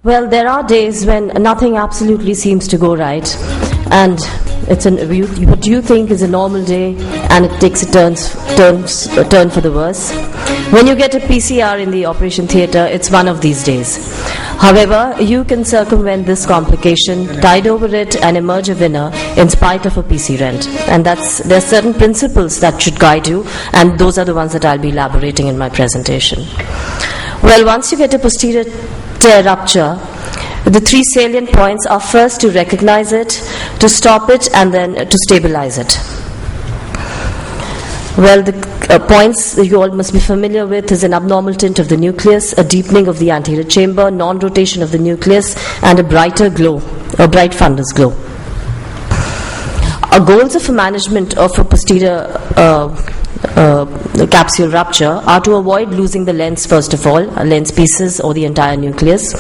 Well, there are days when nothing absolutely seems to go right, and what you think is a normal day, and it takes a turn for the worse. When you get a PCR in the operation theatre, it's one of these days. However, you can circumvent this complication, tide over it, and emerge a winner in spite of a PC rent. And there are certain principles that should guide you, and those are the ones that I'll be elaborating in my presentation. Well, once you get a posterior tear rupture, the three salient points are first to recognize it, to stop it, and then to stabilize it. Well, the points that you all must be familiar with is an abnormal tint of the nucleus, a deepening of the anterior chamber, non-rotation of the nucleus, and a brighter glow, a bright fundus glow. Our goals of management of a posterior capsule rupture are to avoid losing the lens, first of all, lens pieces or the entire nucleus,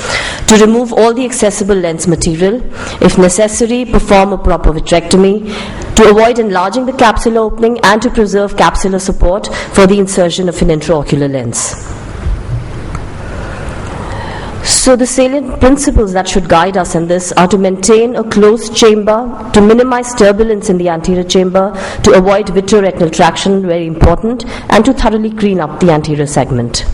to remove all the accessible lens material, if necessary, perform a proper vitrectomy, to avoid enlarging the capsular opening, and to preserve capsular support for the insertion of an intraocular lens. So the salient principles that should guide us in this are to maintain a closed chamber, to minimize turbulence in the anterior chamber, to avoid vitreoretinal traction, very important, and to thoroughly clean up the anterior segment.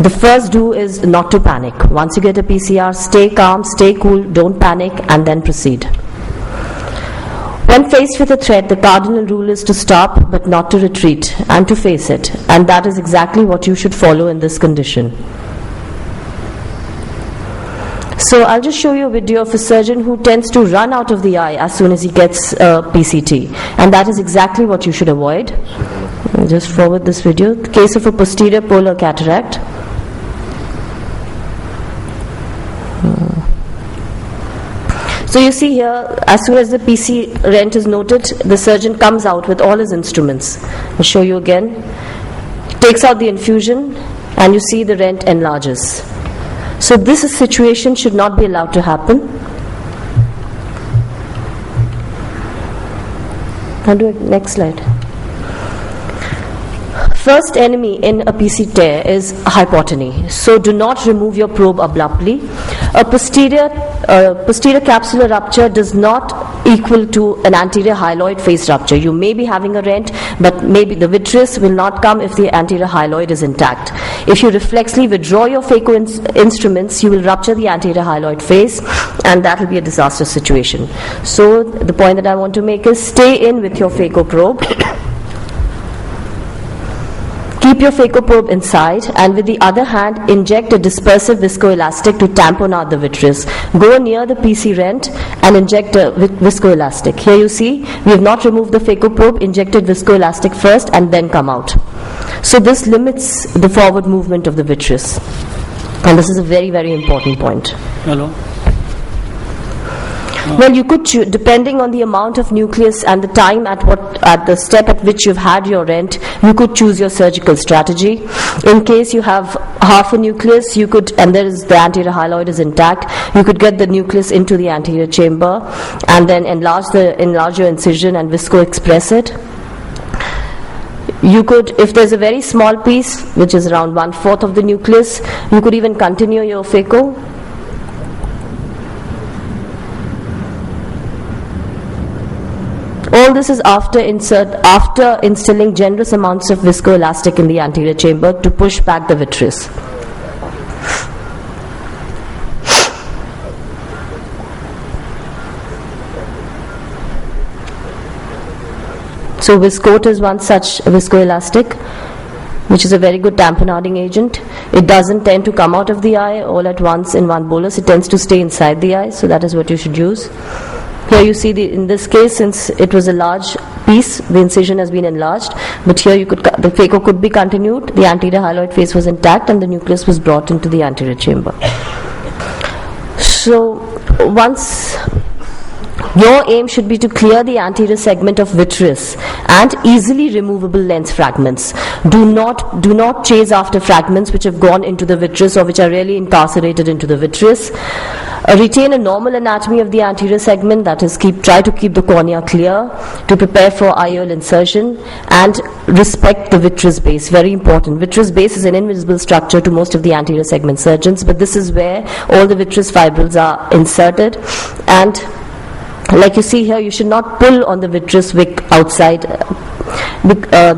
The first do is not to panic. Once you get a PCR, stay calm, stay cool, don't panic, and then proceed. When faced with a threat, the cardinal rule is to stop but not to retreat, and to face it. And that is exactly what you should follow in this condition. So I'll just show you a video of a surgeon who tends to run out of the eye as soon as he gets PCT. And that is exactly what you should avoid. I'll just forward this video. The case of a posterior polar cataract. So you see here, as soon as the PC rent is noted, the surgeon comes out with all his instruments. I'll show you again. Takes out the infusion, and you see the rent enlarges. So this situation should not be allowed to happen. I'll do it next slide. First enemy in a PC tear is hypotony. So do not remove your probe abruptly. A posterior capsular rupture does not equal to an anterior hyaloid face rupture. You may be having a rent, but maybe the vitreous will not come if the anterior hyaloid is intact. If you reflexly withdraw your phaco instruments, you will rupture the anterior hyaloid face, and that will be a disaster situation. So the point that I want to make is stay in with your phaco probe. Keep your phaco probe inside, and with the other hand, inject a dispersive viscoelastic to tamponade out the vitreous. Go near the PC rent and inject a viscoelastic. Here you see, we have not removed the phaco probe, injected viscoelastic first and then come out. So this limits the forward movement of the vitreous. And this is a very, very important point. Hello. Well, you could choose, depending on the amount of nucleus and the time at the step at which you've had your rent, you could choose your surgical strategy. In case you have half a nucleus, you could, and there is the anterior hyaloid is intact, you could get the nucleus into the anterior chamber and then enlarge your incision and visco-express it. You could, if there's a very small piece, which is around 1/4 of the nucleus, you could even continue your phaco. All this is after instilling generous amounts of viscoelastic in the anterior chamber to push back the vitreous. So Viscoat is one such viscoelastic, which is a very good tamponading agent. It doesn't tend to come out of the eye all at once in one bolus. It tends to stay inside the eye, so that is what you should use. Here you see, in this case, since it was a large piece, the incision has been enlarged, but here the phaco could be continued, the anterior hyaloid face was intact, and the nucleus was brought into the anterior chamber. So once your aim should be to clear the anterior segment of vitreous and easily removable lens fragments. Do not chase after fragments which have gone into the vitreous or which are really incarcerated into the vitreous. Retain a normal anatomy of the anterior segment, that is, try to keep the cornea clear, to prepare for IOL insertion, and respect the vitreous base. Very important. Vitreous base is an invisible structure to most of the anterior segment surgeons, but this is where all the vitreous fibrils are inserted. And like you see here, you should not pull on the vitreous wick outside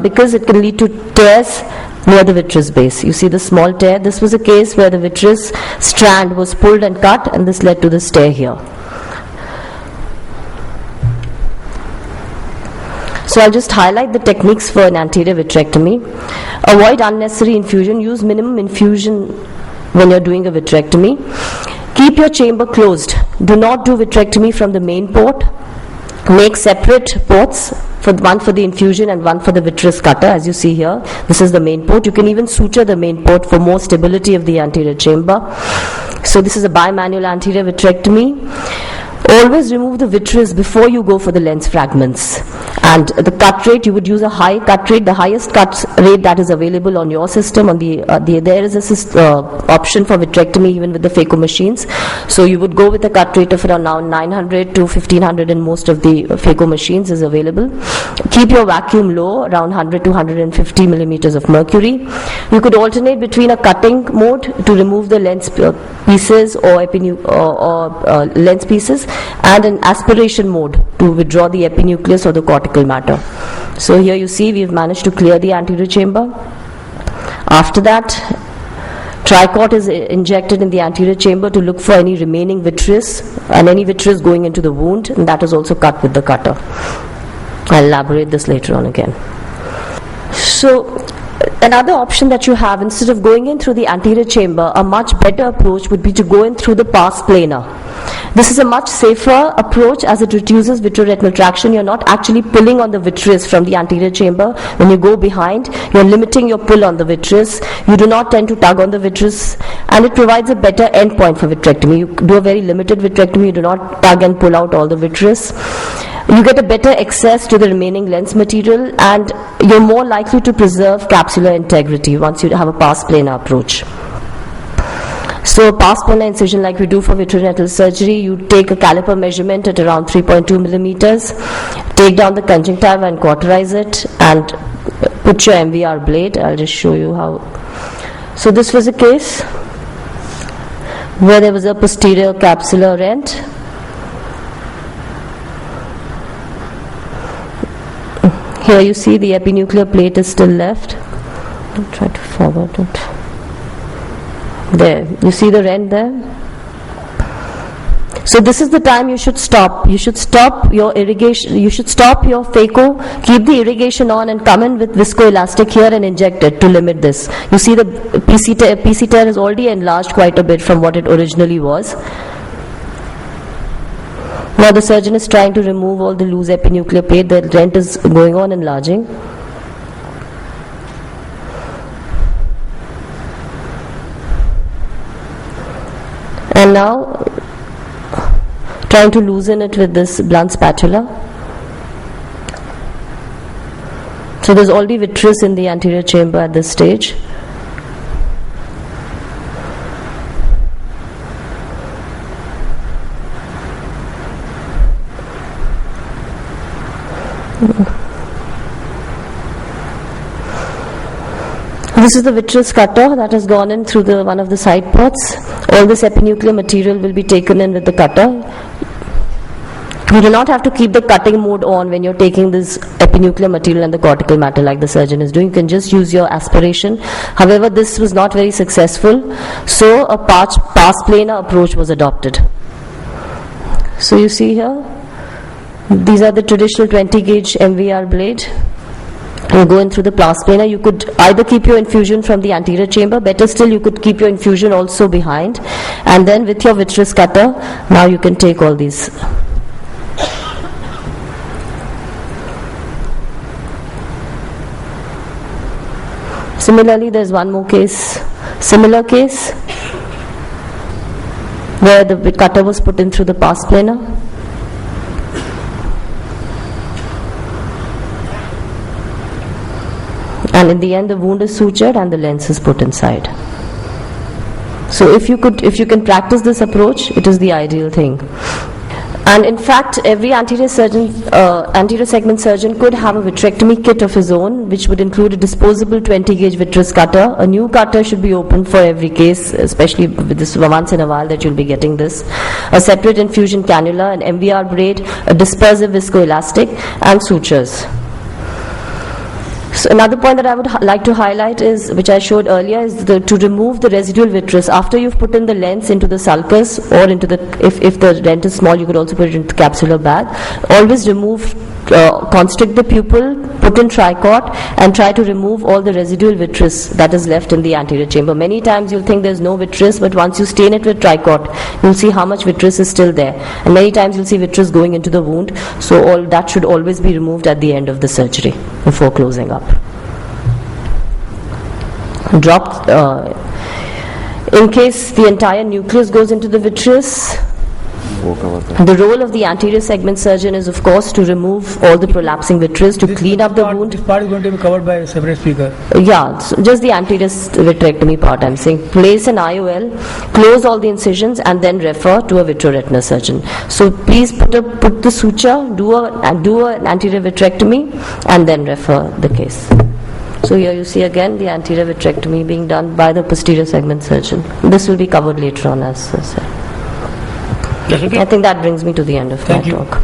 because it can lead to tears near the vitreous base. You see the small tear? This was a case where the vitreous strand was pulled and cut, and this led to this tear here. So I'll just highlight the techniques for an anterior vitrectomy. Avoid unnecessary infusion. Use minimum infusion when you're doing a vitrectomy. Keep your chamber closed. Do not do vitrectomy from the main port. Make separate ports, one for the infusion and one for the vitreous cutter. As you see here, this is the main port. You can even suture the main port for more stability of the anterior chamber. So this is a bimanual anterior vitrectomy. Always remove the vitreous before you go for the lens fragments. And the cut rate, you would use a high cut rate, the highest cut rate that is available on your system. There is a option for vitrectomy even with the phaco machines. So you would go with a cut rate of around now 900 to 1500 in most of the phaco machines is available. Keep your vacuum low, around 100 to 150 millimeters of mercury. You could alternate between a cutting mode to remove the lens pieces or lens pieces, and an aspiration mode to withdraw the epinucleus or the cortical matter. So here you see we've managed to clear the anterior chamber. After that, tricot is injected in the anterior chamber to look for any remaining vitreous and any vitreous going into the wound, and that is also cut with the cutter. I'll elaborate this later on again. So another option that you have, instead of going in through the anterior chamber, a much better approach would be to go in through the pars plana. This is a much safer approach as it reduces vitreoretinal traction. You're not actually pulling on the vitreous from the anterior chamber. When you go behind, you're limiting your pull on the vitreous. You do not tend to tug on the vitreous, and it provides a better endpoint for vitrectomy. You do a very limited vitrectomy. You do not tug and pull out all the vitreous. You get a better access to the remaining lens material, and you're more likely to preserve capsular integrity once you have a pars plana approach. So pars plana incision, like we do for vitreoretinal surgery, you take a caliper measurement at around 3.2 millimeters, take down the conjunctiva and cauterize it, and put your MVR blade. I'll just show you how. So this was a case where there was a posterior capsular rent. Here you see the epinuclear plate is still left. I'll try to forward it. There, you see the rent there? So this is the time you should stop. You should stop your irrigation, you should stop your phaco, keep the irrigation on, and come in with viscoelastic here and inject it to limit this. You see the PC tear is already enlarged quite a bit from what it originally was. Now the surgeon is trying to remove all the loose epinuclear plate. The rent is going on enlarging. And now trying to loosen it with this blunt spatula. So there's already vitreous in the anterior chamber at this stage. This is the vitreous cutter that has gone in through one of the side ports. All this epinuclear material will be taken in with the cutter. You do not have to keep the cutting mode on when you're taking this epinuclear material and the cortical matter like the surgeon is doing. You can just use your aspiration. However, this was not very successful, so a pars plana approach was adopted. So you see here, these are the traditional 20 gauge MVR blade. You go in through the pars plana. You could either keep your infusion from the anterior chamber, better still you could keep your infusion also behind, and then with your vitreous cutter, now you can take all these. Similarly, there's one more case, similar case, where the cutter was put in through the pars plana. And in the end, the wound is sutured and the lens is put inside. So if you can practice this approach, it is the ideal thing. And in fact, every anterior segment surgeon could have a vitrectomy kit of his own, which would include a disposable 20 gauge vitreous cutter. A new cutter should be opened for every case, especially with this once in a while that you'll be getting this. A separate infusion cannula, an MVR braid, a dispersive viscoelastic, and sutures. So another point that I would like to highlight is, which I showed earlier, is to remove the residual vitreous. After you've put in the lens into the sulcus, or into the, if the dent is small, you could also put it into the capsular bag. Always remove, constrict the pupil, put in tricot, and try to remove all the residual vitreous that is left in the anterior chamber. Many times you'll think there's no vitreous, but once you stain it with tricot, you'll see how much vitreous is still there. And many times you'll see vitreous going into the wound, so all that should always be removed at the end of the surgery before closing up. In case the entire nucleus goes into the vitreous, the role of the anterior segment surgeon is, of course, to remove all the prolapsing vitreous, to clean up the wound. This part is going to be covered by a separate speaker. Yeah, so just the anterior vitrectomy part I'm saying. Place an IOL, close all the incisions, and then refer to a vitreoretinal surgeon. So please put the suture, do an anterior vitrectomy, and then refer the case. So here you see again the anterior vitrectomy being done by the posterior segment surgeon. This will be covered later on, as I said. Yes, okay. I think that brings me to the end of my talk.